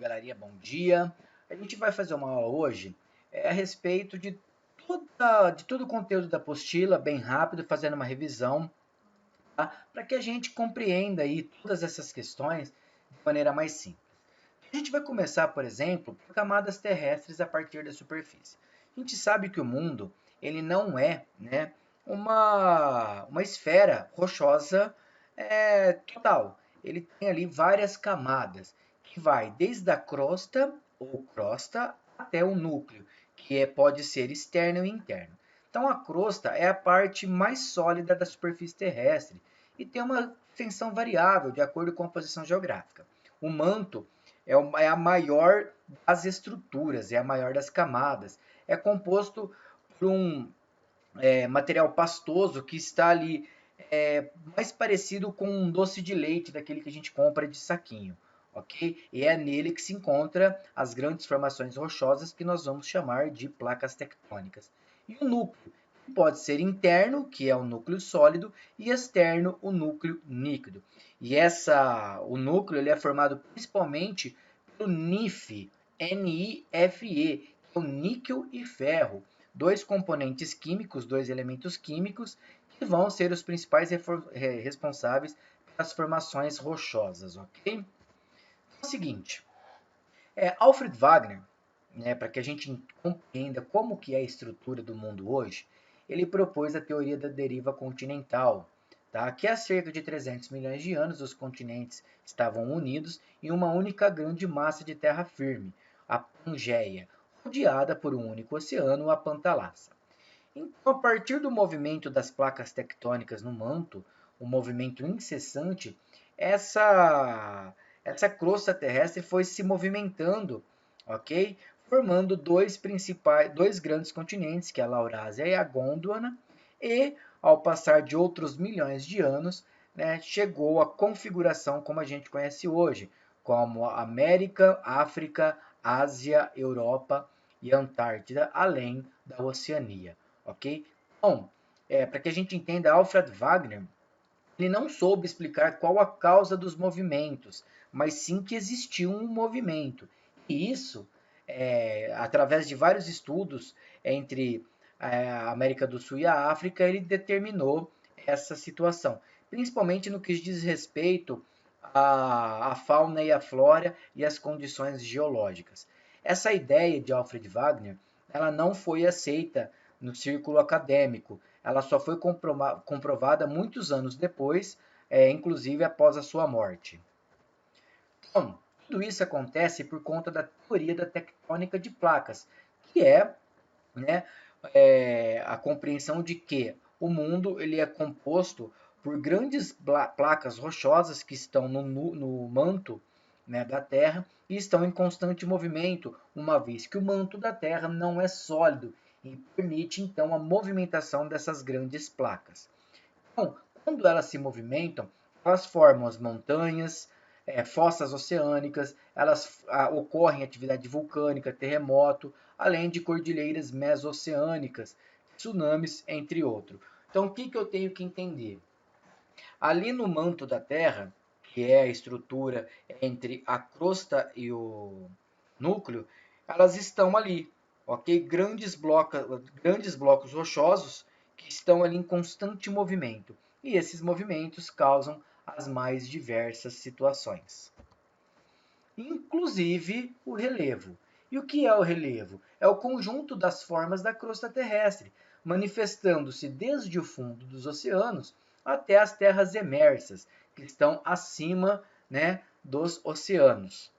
Galerinha, bom dia. A gente vai fazer uma aula hoje a respeito de todo o conteúdo da apostila, bem rápido, fazendo uma revisão, tá? Para que a gente compreenda aí todas essas questões de maneira mais simples. A gente vai começar, por exemplo, por camadas terrestres a partir da superfície. A gente sabe que o mundo ele não é, né, uma esfera rochosa total. Ele tem ali várias camadas, que vai desde a crosta ou crosta até o núcleo, pode ser externo e interno. Então a crosta é a parte mais sólida da superfície terrestre e tem uma extensão variável de acordo com a posição geográfica. O manto é a maior das estruturas, é a maior das camadas. É composto por um material pastoso que está ali mais parecido com um doce de leite daquele que a gente compra de saquinho, ok? E é nele que se encontra as grandes formações rochosas que nós vamos chamar de placas tectônicas. E o núcleo pode ser interno, que é o núcleo sólido, e externo, o núcleo líquido. E o núcleo ele é formado principalmente pelo NIFE, N-I-F-E, que é o níquel e ferro, dois componentes químicos, dois elementos químicos, que vão ser os principais responsáveis pelas formações rochosas, ok? Então, é o seguinte, Alfred Wegener, né, para que a gente compreenda como que é a estrutura do mundo hoje, ele propôs a teoria da deriva continental, tá? Que há cerca de 300 milhões de anos os continentes estavam unidos em uma única grande massa de terra firme, a Pangeia, rodeada por um único oceano, a Pantalassa. Então, a partir do movimento das placas tectônicas no manto, um movimento incessante, essa crosta terrestre foi se movimentando, ok? Formando dois grandes continentes, que é a Laurásia e a Gondwana, e ao passar de outros milhões de anos, né, chegou à configuração como a gente conhece hoje, como América, África, Ásia, Europa e Antártida, além da Oceania. Ok? Bom, para que a gente entenda, Alfred Wegener ele não soube explicar qual a causa dos movimentos, mas sim que existiu um movimento. E isso, através de vários estudos entre a América do Sul e a África, ele determinou essa situação, principalmente no que diz respeito à fauna e à flora e às condições geológicas. Essa ideia de Alfred Wegener, ela não foi aceita no círculo acadêmico. Ela só foi comprovada muitos anos depois, inclusive após a sua morte. Então, tudo isso acontece por conta da teoria da tectônica de placas, que né, a compreensão de que o mundo ele é composto por grandes placas rochosas que estão no manto, né, da Terra e estão em constante movimento, uma vez que o manto da Terra não é sólido e permite então a movimentação dessas grandes placas. Então, quando elas se movimentam, elas formam as montanhas, fossas oceânicas, ocorrem atividade vulcânica, terremoto, além de cordilheiras mesoceânicas, tsunamis, entre outros. Então, o que eu tenho que entender? Ali no manto da Terra, que é a estrutura entre a crosta e o núcleo, elas estão ali, ok? Grandes blocos rochosos que estão ali em constante movimento. E esses movimentos causam as mais diversas situações, inclusive o relevo. E o que é o relevo? É o conjunto das formas da crosta terrestre, manifestando-se desde o fundo dos oceanos até as terras emersas, que estão acima, né, dos oceanos,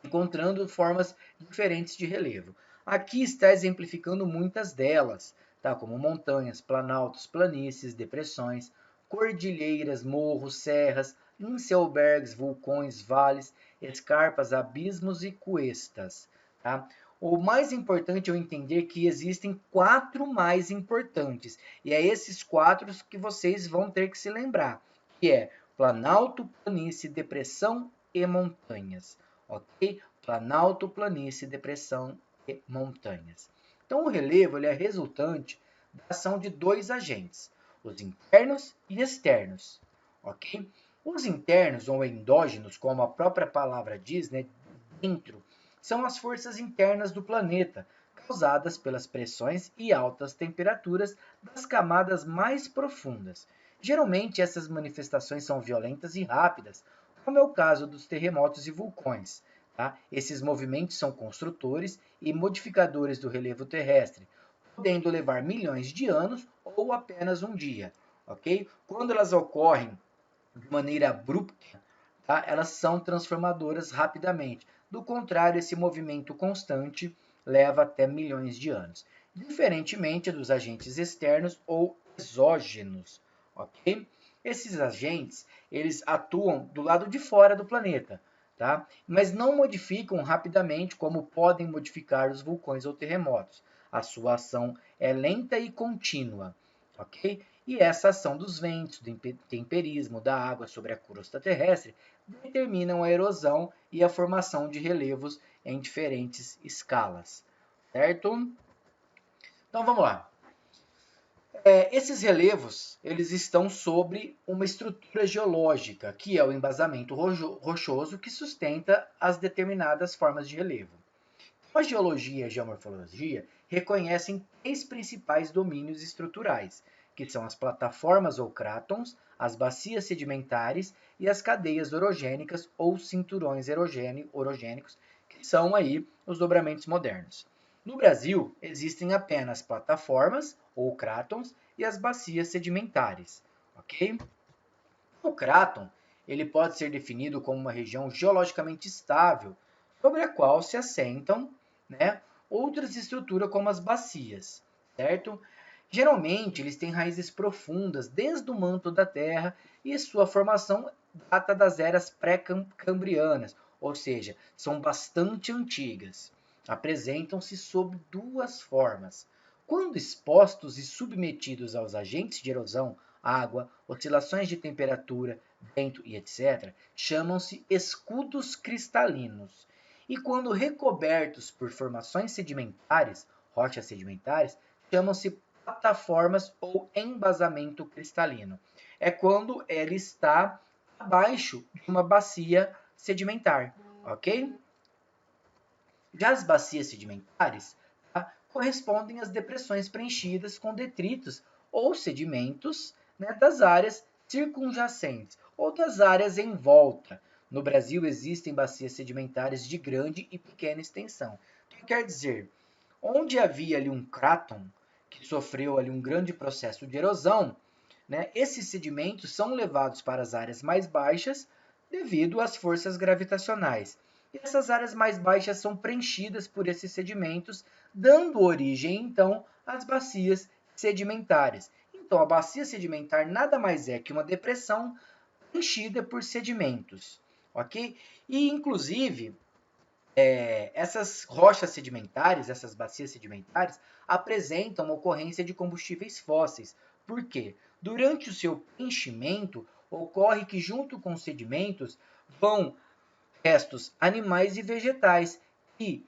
encontrando formas diferentes de relevo. Aqui está exemplificando muitas delas, tá? Como montanhas, planaltos, planícies, depressões, cordilheiras, morros, serras, inselbergs, vulcões, vales, escarpas, abismos e cuestas. Tá? O mais importante é eu entender que existem quatro mais importantes, e é esses quatro que vocês vão ter que se lembrar, que é planalto, planície, depressão e montanhas, ok? Planalto, planície, depressão e montanhas. Então, o relevo ele é resultante da ação de dois agentes, os internos e externos, ok? Os internos ou endógenos, como a própria palavra diz, né, dentro são as forças internas do planeta, causadas pelas pressões e altas temperaturas das camadas mais profundas. Geralmente, essas manifestações são violentas e rápidas, como é o caso dos terremotos e vulcões. Tá? Esses movimentos são construtores e modificadores do relevo terrestre, podendo levar milhões de anos ou apenas um dia. Ok? Quando elas ocorrem de maneira abrupta, tá? Elas são transformadoras rapidamente. Do contrário, esse movimento constante leva até milhões de anos, diferentemente dos agentes externos ou exógenos, ok? Esses agentes, eles atuam do lado de fora do planeta, tá? Mas não modificam rapidamente como podem modificar os vulcões ou terremotos. A sua ação é lenta e contínua, ok? E essa ação dos ventos, do temperismo da água sobre a crosta terrestre determinam a erosão e a formação de relevos em diferentes escalas, certo? Então vamos lá. Esses relevos, eles estão sobre uma estrutura geológica, que é o embasamento rochoso que sustenta as determinadas formas de relevo. A geologia e a geomorfologia reconhecem três principais domínios estruturais, que são as plataformas ou crátons, as bacias sedimentares e as cadeias orogênicas ou cinturões orogênicos, que são aí os dobramentos modernos. No Brasil, existem apenas plataformas ou crátons e as bacias sedimentares, ok? O cráton, ele pode ser definido como uma região geologicamente estável, sobre a qual se assentam, né, outras estruturas como as bacias, certo? Geralmente, eles têm raízes profundas desde o manto da Terra e sua formação data das eras pré-cambrianas, ou seja, são bastante antigas. Apresentam-se sob duas formas. Quando expostos e submetidos aos agentes de erosão, água, oscilações de temperatura, vento e etc., chamam-se escudos cristalinos. E quando recobertos por formações sedimentares, rochas sedimentares, chamam-se plataformas ou embasamento cristalino. É quando ele está abaixo de uma bacia sedimentar, ok? Já as bacias sedimentares, tá, correspondem às depressões preenchidas com detritos ou sedimentos, né, das áreas circunjacentes ou das áreas em volta. No Brasil existem bacias sedimentares de grande e pequena extensão. Então, quer dizer, onde havia ali um cráton que sofreu ali um grande processo de erosão, né, esses sedimentos são levados para as áreas mais baixas devido às forças gravitacionais. E essas áreas mais baixas são preenchidas por esses sedimentos, dando origem então às bacias sedimentares. Então, a bacia sedimentar nada mais é que uma depressão preenchida por sedimentos, ok? E, inclusive, essas rochas sedimentares, essas bacias sedimentares, apresentam ocorrência de combustíveis fósseis. Por quê? Durante o seu preenchimento, ocorre que junto com os sedimentos vão restos animais e vegetais e,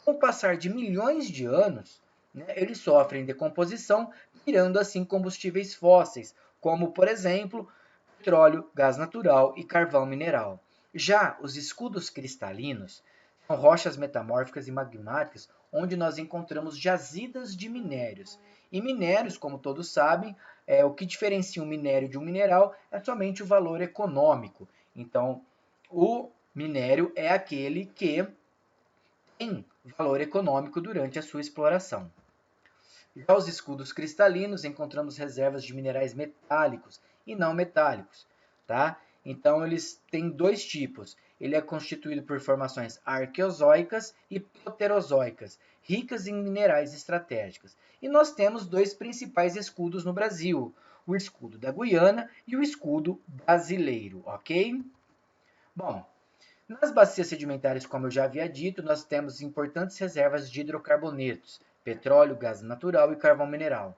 com o passar de milhões de anos, né, eles sofrem decomposição, virando assim combustíveis fósseis, como, por exemplo, petróleo, gás natural e carvão mineral. Já os escudos cristalinos são rochas metamórficas e magmáticas onde nós encontramos jazidas de minérios. E minérios, como todos sabem, o que diferencia um minério de um mineral é somente o valor econômico. Então, o minério é aquele que tem valor econômico durante a sua exploração. Já os escudos cristalinos, encontramos reservas de minerais metálicos e não metálicos, tá? Então, eles têm dois tipos. Ele é constituído por formações arqueozoicas e proterozoicas, ricas em minerais estratégicos. E nós temos dois principais escudos no Brasil, o escudo da Guiana e o escudo brasileiro, ok? Bom, nas bacias sedimentares, como eu já havia dito, nós temos importantes reservas de hidrocarbonetos, petróleo, gás natural e carvão mineral.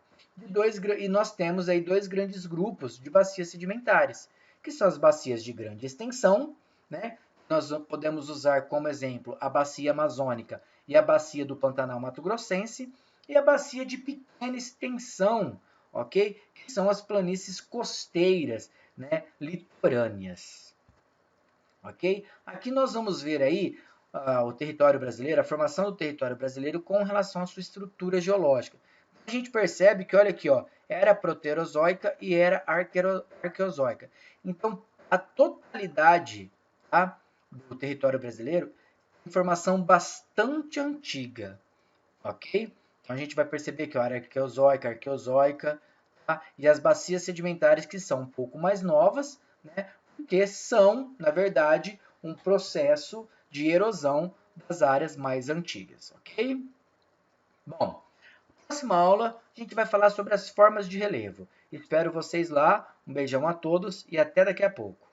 E nós temos aí dois grandes grupos de bacias sedimentares, que são as bacias de grande extensão, né? Nós podemos usar como exemplo a bacia amazônica e a bacia do Pantanal Mato Grossense, e a bacia de pequena extensão, ok? Que são as planícies costeiras, né? Litorâneas. Ok? Aqui nós vamos ver aí o território brasileiro, a formação do território brasileiro com relação à sua estrutura geológica. A gente percebe que, olha aqui, ó, era proterozoica e era arqueozoica. Então, a totalidade, tá, do território brasileiro é informação bastante antiga, ok? Então, a gente vai perceber que a área arqueozoica, tá? E as bacias sedimentares que são um pouco mais novas, né? Porque são, na verdade, um processo de erosão das áreas mais antigas, ok? Bom, na próxima aula a gente vai falar sobre as formas de relevo. Espero vocês lá. Um beijão a todos e até daqui a pouco.